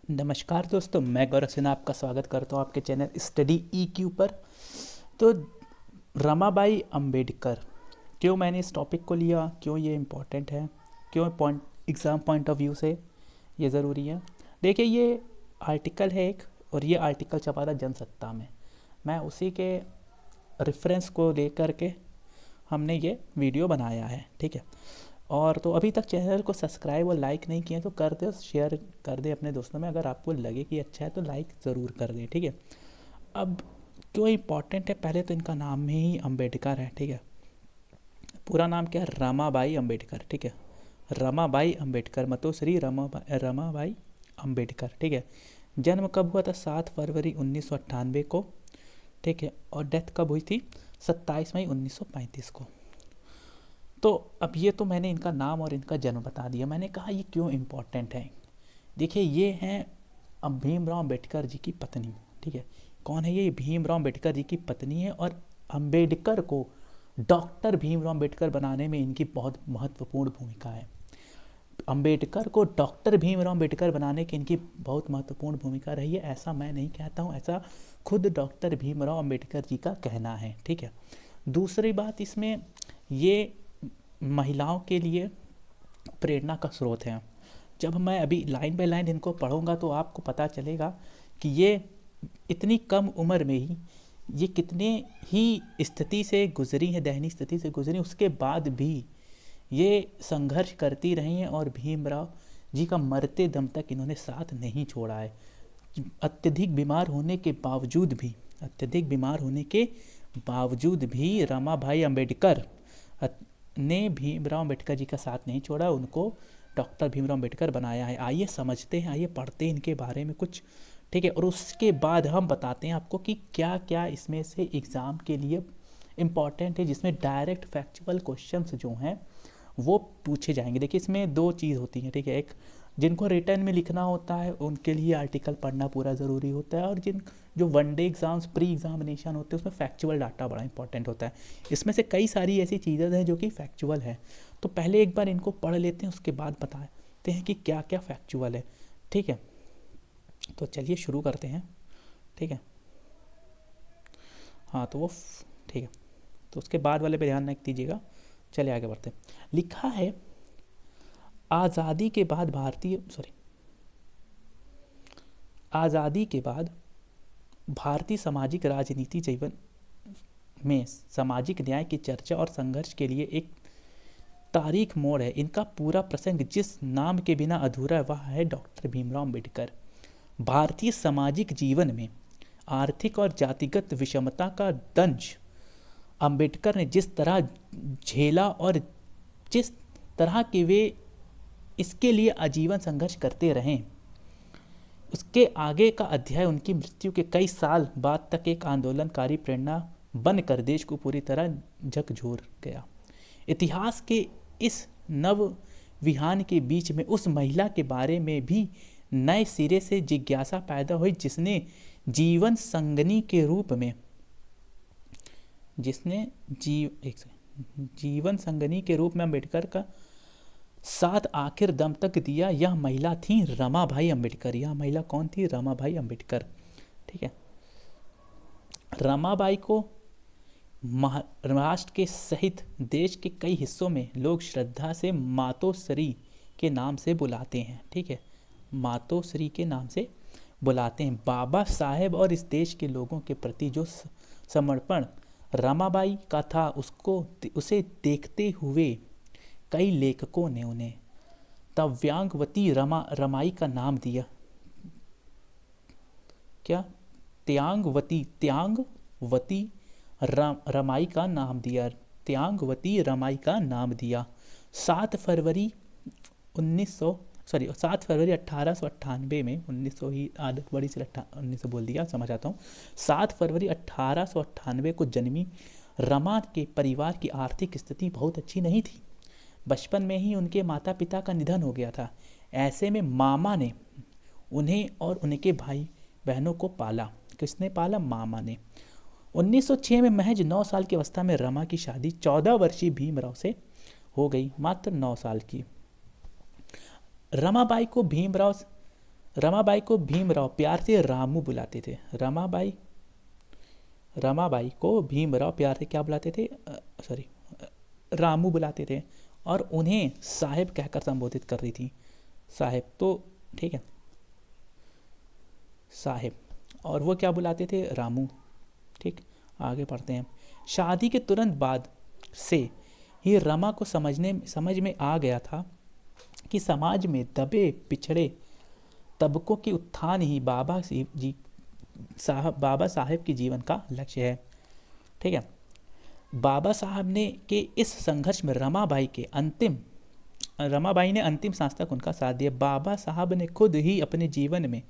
नमस्कार दोस्तों, मैं गौरव सिन्हा आपका स्वागत करता हूँ आपके चैनल स्टडी EQ पर। तो रमाबाई अंबेडकर, क्यों मैंने इस टॉपिक को लिया, क्यों ये इम्पोर्टेंट है, क्यों एग्ज़ाम पॉइंट ऑफ व्यू से ये ज़रूरी है। देखिए, ये आर्टिकल है एक, और ये आर्टिकल छपा था जनसत्ता में। मैं उसी के रेफरेंस को लेकर के हमने ये वीडियो बनाया है, ठीक है। और तो अभी तक चैनल को सब्सक्राइब और लाइक नहीं किए तो कर दे, शेयर कर दे अपने दोस्तों में। अगर आपको लगे कि अच्छा है तो लाइक ज़रूर कर दें, ठीक है। अब क्यों इम्पोर्टेंट है, पहले तो इनका नाम में ही अंबेडकर है, ठीक है। पूरा नाम क्या है? रमाबाई अंबेडकर, ठीक है। रमाबाई अंबेडकर, मतोश्री रमाबाई अंबेडकर, ठीक है। जन्म कब हुआ था? 7 फरवरी 1998 को, ठीक है। और डेथ कब हुई थी? 27 मई 1935 को। तो अब ये तो मैंने इनका नाम और इनका जन्म बता दिया। मैंने कहा ये क्यों इम्पोर्टेंट है। देखिए, ये हैं अब भीमराव अम्बेडकर जी की पत्नी, ठीक है। कौन है ये? भीमराव अम्बेडकर जी की पत्नी है, और अम्बेडकर को डॉक्टर भीमराव अम्बेडकर बनाने में इनकी बहुत महत्वपूर्ण भूमिका है। अम्बेडकर को डॉक्टर भीमराव अम्बेडकर बनाने की इनकी बहुत महत्वपूर्ण भूमिका रही है। ऐसा मैं नहीं कहता हूँ, ऐसा खुद डॉक्टर भीमराव अम्बेडकर जी का कहना है, ठीक है। दूसरी बात, इसमें ये महिलाओं के लिए प्रेरणा का स्रोत है। जब मैं अभी लाइन बाय लाइन इनको पढ़ूंगा तो आपको पता चलेगा कि ये इतनी कम उम्र में ही ये कितने ही स्थिति से गुजरी हैं, दयनीय स्थिति से गुजरी, उसके बाद भी ये संघर्ष करती रही हैं, और भीमराव जी का मरते दम तक इन्होंने साथ नहीं छोड़ा है। अत्यधिक बीमार होने के बावजूद भी, अत्यधिक बीमार होने के बावजूद भी रमाबाई अंबेडकर ने भीमराव अम्बेडकर जी का साथ नहीं छोड़ा, उनको डॉक्टर भीमराव अम्बेडकर बनाया है। आइए समझते हैं, आइए पढ़ते हैं इनके बारे में कुछ, ठीक है। और उसके बाद हम बताते हैं आपको कि क्या क्या इसमें से एग्ज़ाम के लिए इम्पॉर्टेंट है, जिसमें डायरेक्ट फैक्चुअल क्वेश्चंस जो हैं वो पूछे जाएंगे। देखिए, इसमें दो चीज़ होती हैं, ठीक है। एक, जिनको रिटर्न में लिखना होता है उनके लिए आर्टिकल पढ़ना पूरा ज़रूरी होता है, और जो वनडे एग्ज़ाम्स, प्री एग्जामिनेशन होते हैं, उसमें फैक्चुअल डाटा बड़ा इंपॉर्टेंट होता है। इसमें से कई सारी ऐसी चीज़ें हैं जो कि फैक्चुअल है। तो पहले एक बार इनको पढ़ लेते हैं, उसके बाद बताते हैं कि क्या क्या फैक्चुअल है, ठीक है। तो चलिए शुरू करते हैं, ठीक है। हाँ, तो वो ठीक है, तो उसके बाद वाले पे ध्यान रख दीजिएगा। चलिए आगे बढ़ते हैं। लिखा है, आज़ादी के बाद आज़ादी के बाद भारतीय सामाजिक राजनीति जीवन में सामाजिक न्याय की चर्चा और संघर्ष के लिए एक तारीख मोड़ है। इनका पूरा प्रसंग जिस नाम के बिना अधूरा है वह है डॉक्टर भीमराव अम्बेडकर। भारतीय सामाजिक जीवन में आर्थिक और जातिगत विषमता का दंश अम्बेडकर ने जिस तरह झेला, और जिस तरह के वे इसके लिए आजीवन संघर्ष करते रहें, उसके आगे का अध्याय उनकी मृत्यु के कई साल बाद तक एक आंदोलनकारी प्रेरणा बनकर देश को पूरी तरह झकझोर गया। इतिहास के इस नव विहान के बीच में उस महिला के बारे में भी नए सिरे से जिज्ञासा पैदा हुई जिसने जीवन संगनी के रूप में जीवन संगनी के रूप में अम्बेडकर का साथ आखिर दम तक दिया। यह महिला थी रमाबाई अंबेडकर। यह महिला कौन थी? रमाबाई अंबेडकर, ठीक है। रमाबाई को महाराष्ट्र के सहित देश के कई हिस्सों में लोग श्रद्धा से मातोश्री के नाम से बुलाते हैं, ठीक है। मातोश्री के नाम से बुलाते हैं। बाबा साहेब और इस देश के लोगों के प्रति जो समर्पण रमाबाई का था, उसे देखते हुए कई लेखकों ने उन्हें तव्यांगवती रमाई का नाम दिया। क्या? त्यागवती रमाई का नाम दिया। त्यागवती रमाई का नाम दिया। 7 फरवरी 1898 में, 1900 ही आदत बड़ी से 1900 बोल दिया, समझ आता हूँ। 7 फरवरी 1898 को जन्मी रमा के परिवार की आर्थिक स्थिति बहुत अच्छी नहीं थी। बचपन में ही उनके माता पिता का निधन हो गया था। ऐसे में मामा ने उन्हें और उनके भाई बहनों को पाला। किसने पाला? मामा ने। 1906 में महज 9 साल की अवस्था में रमा की शादी 14 वर्षीय भीमराव से हो गई, मात्र 9 साल की। रमाबाई को भीमराव रमाबाई को भीमराव प्यार से रामू बुलाते थे। रमाबाई को भीमराव प्यार से क्या बुलाते थे, सॉरी, रामू बुलाते थे, और उन्हें साहेब कहकर संबोधित कर रही थी। साहेब, तो ठीक है, साहेब, और वो क्या बुलाते थे, रामू। ठीक, आगे पढ़ते हैं। शादी के तुरंत बाद से ही रमा को समझ में आ गया था कि समाज में दबे पिछड़े तबकों की उत्थान ही बाबा साहेब के जीवन का लक्ष्य है। ठीक है, बाबा साहब ने के इस संघर्ष में रमाबाई ने अंतिम सांस तक उनका साथ दिया। बाबा साहब ने खुद ही अपने जीवन में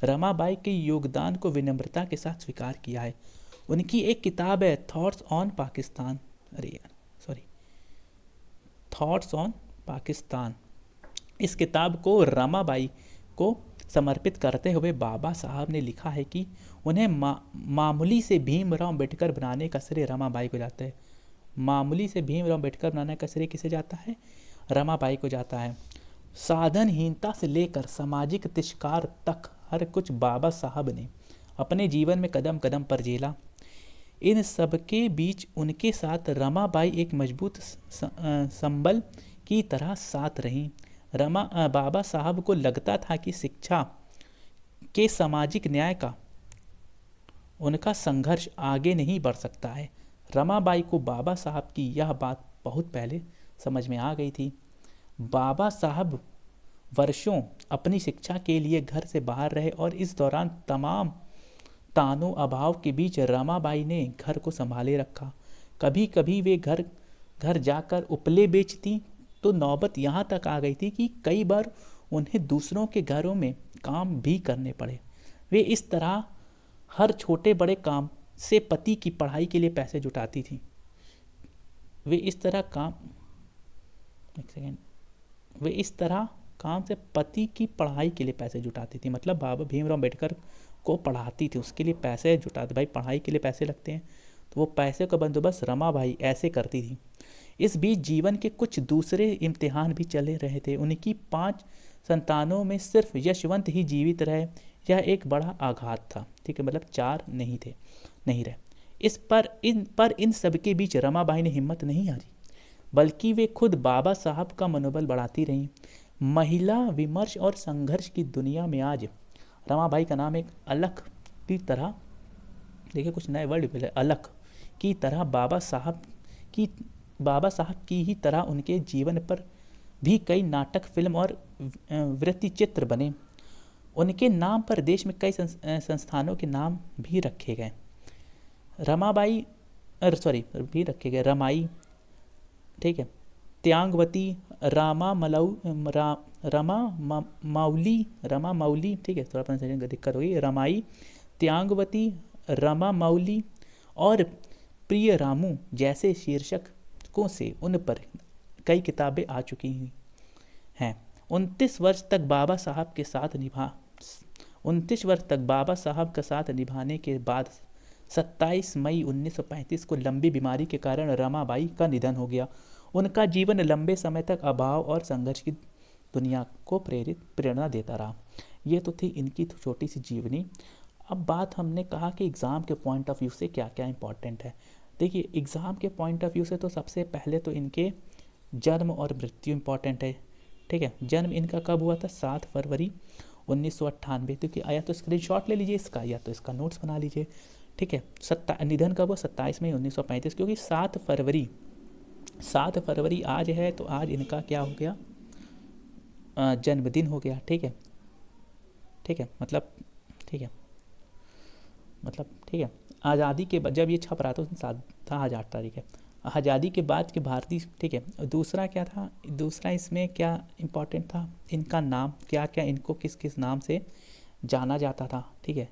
रमाबाई के योगदान को विनम्रता के साथ स्वीकार किया है। उनकी एक किताब है thoughts on Pakistan, thoughts on Pakistan. इस किताब को रमाबाई को समर्पित करते हुए बाबा साहब ने लिखा है कि उन्हें मामूली से भीमराव अम्बेडकर बनाने का श्रेय रमाबाई को जाता है। मामूली से भीमराव अम्बेडकर बनाने का श्रेय किसे जाता है, रमाबाई को जाता है। साधनहीनता से लेकर सामाजिक तिरस्कार तक हर कुछ बाबा साहब ने अपने जीवन में कदम कदम पर झेला। इन सब के बीच उनके साथ रमाबाई एक मजबूत संबल की तरह साथ रहीं। बाबा साहब को लगता था कि शिक्षा के सामाजिक न्याय का उनका संघर्ष आगे नहीं बढ़ सकता है। रमाबाई को बाबा साहब की यह बात बहुत पहले समझ में आ गई थी। बाबा साहब वर्षों अपनी शिक्षा के लिए घर से बाहर रहे और इस दौरान तमाम तानों अभाव के बीच रमाबाई ने घर को संभाले रखा। कभी कभी वे घर जाकर उपले बेचती तो नौबत यहाँ तक आ गई थी कि कई बार उन्हें दूसरों के घरों में काम भी करने पड़े। वे इस तरह हर छोटे बड़े काम से पति की पढ़ाई के लिए पैसे जुटाती थी। वे इस तरह काम से पति की पढ़ाई के लिए पैसे जुटाती थी, मतलब बाबा भीमराव अम्बेडकर को पढ़ाती थी, उसके लिए पैसे जुटाती। भाई पढ़ाई के लिए पैसे लगते हैं, तो वो पैसे का बंदोबस्त रमाबाई ऐसे करती थी। इस बीच जीवन के कुछ दूसरे इम्तिहान भी चले रहे थे। उनकी 5 संतानों में सिर्फ यशवंत ही जीवित रहे, यह एक बड़ा आघात था। ठीक है, मतलब 4 नहीं रहे। इन सब के बीच रमाबाई ने हिम्मत नहीं हारी, बल्कि वे खुद बाबा साहब का मनोबल बढ़ाती रहीं। महिला विमर्श और संघर्ष की दुनिया में आज रमाबाई का नाम एक अलख की तरह, देखिए कुछ नए वर्ड मिले, अलख की तरह बाबा साहब की ही तरह उनके जीवन पर भी कई नाटक, फिल्म और वृत्ति चित्र बने। उनके नाम पर देश में कई संस्थानों के नाम भी रखे गए। रमाई, ठीक है, त्यागवती, रमा मौली, ठीक है, थोड़ा प्रोनाउंसिएशन का दिक्कत होगी। रमाई, त्यागवती, रमा मौली और प्रिय रामू जैसे शीर्षकों से उन पर कई किताबें आ चुकी हैं। 29 वर्ष तक बाबा साहब का साथ निभाने के बाद 27 मई 1935 को लंबी बीमारी के कारण रमाबाई का निधन हो गया। उनका जीवन लंबे समय तक अभाव और संघर्ष की दुनिया को प्रेरणा देता रहा। ये तो थी इनकी छोटी सी जीवनी। अब बात हमने कहा कि एग्ज़ाम के पॉइंट ऑफ व्यू से क्या क्या इंपॉर्टेंट है। देखिए एग्ज़ाम के पॉइंट ऑफ व्यू से तो सबसे पहले तो इनके जन्म और मृत्यु इंपॉर्टेंट है। ठीक है, जन्म इनका कब हुआ था, 7 फरवरी 1998। तो या तो स्क्रीनशॉट ले लीजिए इसका, या तो इसका नोट्स बना लीजिए। ठीक है, निधन कब हुआ, 27 मई 1935, क्योंकि 7 फरवरी आज है, तो आज इनका क्या हो गया, जन्मदिन हो गया। ठीक है, मतलब ठीक है, आज़ादी के बाद जब ये छप रहा था उस दिन 7 था, आज 8 तारीख है। आज़ादी के बाद के भारतीय, ठीक है। दूसरा क्या था, दूसरा इसमें क्या इम्पोर्टेंट था, इनका नाम क्या क्या, इनको किस किस नाम से जाना जाता था। ठीक है,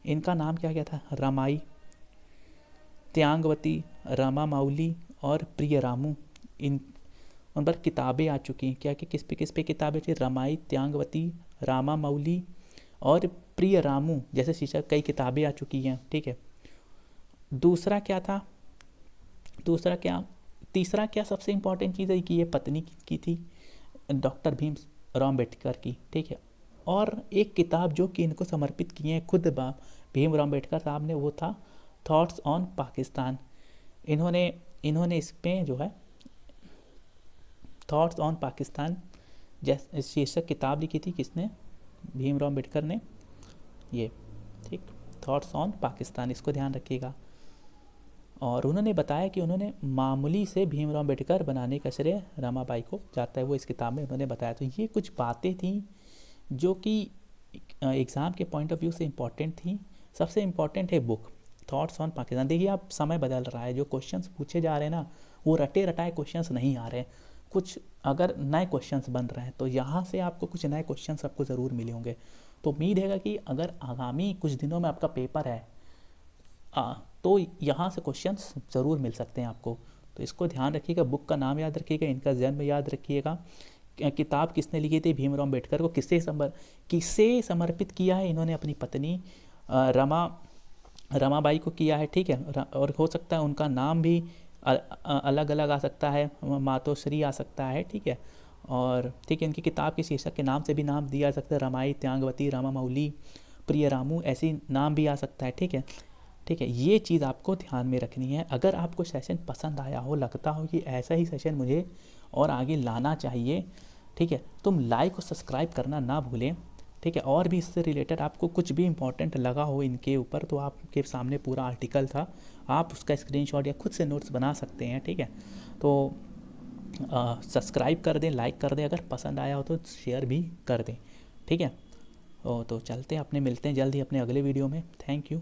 इनका नाम क्या क्या था, रमाई, त्यागवती, रमा मौली और प्रिय रामू। उन पर किताबें आ चुकी हैं। क्या कि किस पे किताबें थी, रमाई, त्यागवती, रामा मौली और प्रिय रामू जैसे शीर्षक कई किताबें आ चुकी हैं। ठीक है, तीसरा क्या सबसे इम्पोर्टेंट चीज़ है कि ये पत्नी की थी, डॉक्टर भीमराव अम्बेडकर की। ठीक है, और एक किताब जो कि इनको समर्पित किए हैं खुद भीमराव अम्बेडकर साहब ने, वो था थॉट्स ऑन पाकिस्तान। इन्होंने इन्होंने इस पे जो है थॉट्स ऑन पाकिस्तान जैसे शीर्षक किताब लिखी थी, किसने? भीमराव अम्बेडकर ने, ये, ठीक, थॉट्स ऑन पाकिस्तान, इसको ध्यान रखिएगा। और उन्होंने बताया कि उन्होंने मामूली से भीमराव अम्बेडकर बनाने का श्रेय रमाबाई को जाता है, वो इस किताब में उन्होंने बताया। तो ये कुछ बातें थी जो कि एग्ज़ाम के पॉइंट ऑफ व्यू से इम्पॉर्टेंट थी। सबसे इम्पॉर्टेंट है बुक थॉट्स ऑन पाकिस्तान। देखिए अब समय बदल रहा है, जो क्वेश्चंस पूछे जा रहे हैं ना, वो रटे रटाए क्वेश्चंस नहीं आ रहे हैं, कुछ अगर नए क्वेश्चंस बन रहे हैं, तो यहाँ से आपको कुछ नए क्वेश्चंस आपको ज़रूर मिले होंगे। तो उम्मीद है कि अगर आगामी कुछ दिनों में आपका पेपर है तो यहाँ से क्वेश्चंस ज़रूर मिल सकते हैं आपको। तो इसको ध्यान रखिएगा, बुक का नाम याद रखिएगा, इनका जन्म याद रखिएगा, किताब किसने लिखी थी भीमराव अम्बेडकर को, किससे समर्पित किया है इन्होंने, अपनी पत्नी रमाबाई को किया है, ठीक है। और हो सकता है उनका नाम भी अलग अलग आ सकता है, मातोश्री आ सकता है, ठीक है। और ठीक है, इनकी किताब के शीर्षक के नाम से भी नाम दिया जा सकता है, रमाई, त्यागवती, रामामौली, प्रिय रामू, ऐसी नाम भी आ सकता है, ठीक है। ठीक है, ये चीज़ आपको ध्यान में रखनी है। अगर आपको सेशन पसंद आया हो, लगता हो कि ऐसा ही सेशन मुझे और आगे लाना चाहिए, ठीक है, तुम लाइक और सब्सक्राइब करना ना भूलें, ठीक है। और भी इससे रिलेटेड आपको कुछ भी इम्पोर्टेंट लगा हो इनके ऊपर, तो आपके सामने पूरा आर्टिकल था, आप उसका स्क्रीनशॉट या खुद से नोट्स बना सकते हैं, ठीक है। तो सब्सक्राइब कर दें, लाइक कर दें, अगर पसंद आया हो तो शेयर भी कर दें, ठीक है। तो चलते हैं, अपने मिलते हैं जल्द ही अपने अगले वीडियो में। Thank you.